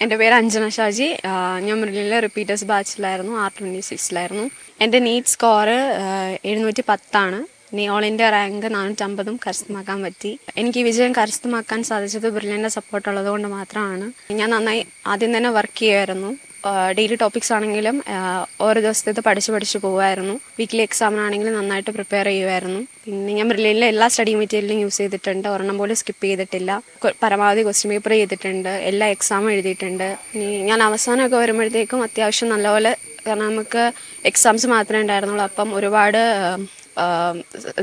എൻ്റെ പേര് അഞ്ജന ഷാജി. ഞാൻ ബ്രില്യനിലെ റിപ്പീറ്റേഴ്സ് ബാച്ചിലായിരുന്നു, R26-ലായിരുന്നു. എൻ്റെ നീറ്റ് സ്കോർ 710 ഇനി ഓൾ ഇന്ത്യ റാങ്ക് 450 കരസ്ഥമാക്കാൻ പറ്റി. എനിക്ക് ഈ വിജയം കരസ്ഥമാക്കാൻ സാധിച്ചത് ബ്രില്യൻ്റെ സപ്പോർട്ട് ഉള്ളതുകൊണ്ട് മാത്രമാണ്. ഞാൻ നന്നായി ആദ്യം തന്നെ വർക്ക് ചെയ്യുമായിരുന്നു. ഡെയിലി ടോപ്പിക്സ് ആണെങ്കിലും ഓരോ ദിവസത്തേത് പഠിച്ച് പോകുമായിരുന്നു. വീക്ക്ലി എക്സാമിനാണെങ്കിലും നന്നായിട്ട് പ്രിപ്പയർ ചെയ്യുമായിരുന്നു. പിന്നെ ഞാൻ ബ്രില്യനിലെ എല്ലാ സ്റ്റഡി മെറ്റീരിയലും യൂസ് ചെയ്തിട്ടുണ്ട്. ഒരെണ്ണം പോലും സ്കിപ്പ് ചെയ്തിട്ടില്ല. പരമാവധി ക്വസ്റ്റ്യൻ പേപ്പർ ചെയ്തിട്ടുണ്ട്. എല്ലാ എക്സാമും എഴുതിയിട്ടുണ്ട്. ഇനി ഞാൻ അവസാനമൊക്കെ വരുമ്പോഴത്തേക്കും അത്യാവശ്യം നല്ലപോലെ, കാരണം നമുക്ക് എക്സാംസ് മാത്രമേ ഉണ്ടായിരുന്നുള്ളൂ. അപ്പം ഒരുപാട്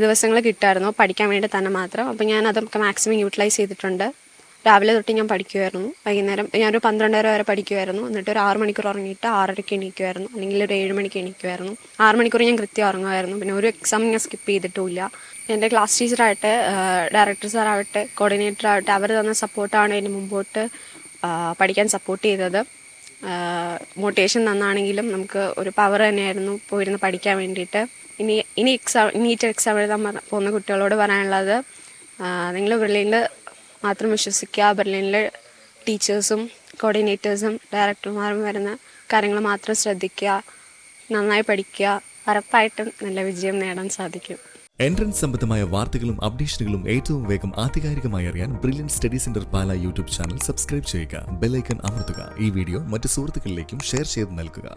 ദിവസങ്ങൾ കിട്ടുമായിരുന്നു പഠിക്കാൻ വേണ്ടി തന്നെ മാത്രം. അപ്പം ഞാൻ അതൊക്കെ മാക്സിമം യൂട്ടിലൈസ് ചെയ്തിട്ടുണ്ട്. രാവിലെ തൊട്ട് ഞാൻ പഠിക്കുമായിരുന്നു. വൈകുന്നേരം ഞാനൊരു 12:30 വരെ പഠിക്കുമായിരുന്നു. എന്നിട്ട് ഒരു 6 മണിക്കൂർ ഉറങ്ങിയിട്ട് 6:30 എണീക്കുമായിരുന്നു, അല്ലെങ്കിൽ ഒരു 7 മണിക്ക് എണീക്കുമായിരുന്നു. 6 മണിക്കൂർ ഞാൻ കൃത്യം ഉറങ്ങുമായിരുന്നു. പിന്നെ ഒരു എക്സാം ഞാൻ സ്കിപ്പ് ചെയ്തിട്ടുമില്ല. എൻ്റെ ക്ലാസ് ടീച്ചറാവട്ടെ, ഡയറക്ടർ സാറാവട്ടെ, കോർഡിനേറ്റർ ആവട്ടെ, അവർ തന്ന സപ്പോർട്ടാണ് എന്നെ മുമ്പോട്ട് പഠിക്കാൻ സപ്പോർട്ട് ചെയ്തത്. മോട്ടിവേഷൻ തന്നാണെങ്കിലും നമുക്ക് ഒരു പവർ തന്നെയായിരുന്നു പോയിരുന്ന് പഠിക്കാൻ വേണ്ടിയിട്ട്. ഇനി നീറ്റ് എക്സാം എഴുതാൻ പോകുന്ന കുട്ടികളോട് പറയാനുള്ളത്, നിങ്ങൾ ബ്രില്യനിൽ മാത്രം വിശ്വസിക്കുക. ബ്രില്യനിലെ ടീച്ചേഴ്സും കോർഡിനേറ്റേഴ്സും ഡയറക്ടർമാരും വരുന്ന കാര്യങ്ങൾ മാത്രം ശ്രദ്ധിക്കുക, നന്നായി പഠിക്കുക. ഉറപ്പായിട്ടും നല്ല വിജയം നേടാൻ സാധിക്കും. എൻട്രൻസ് സംബന്ധമായ വാർത്തകളും അപ്ഡേഷനുകളും ഏറ്റവും വേഗം ആധികാരികമായി അറിയാൻ ബ്രില്യൻ സ്റ്റഡി സെന്റർ പാല യൂട്യൂബ് ചാനൽ സബ്സ്ക്രൈബ് ചെയ്യുക. ബെൽ ഐക്കൺ അമർത്തുക. ഈ വീഡിയോ മറ്റ് സുഹൃത്തുക്കളിലേക്കും ഷെയർ ചെയ്ത് നൽകുക.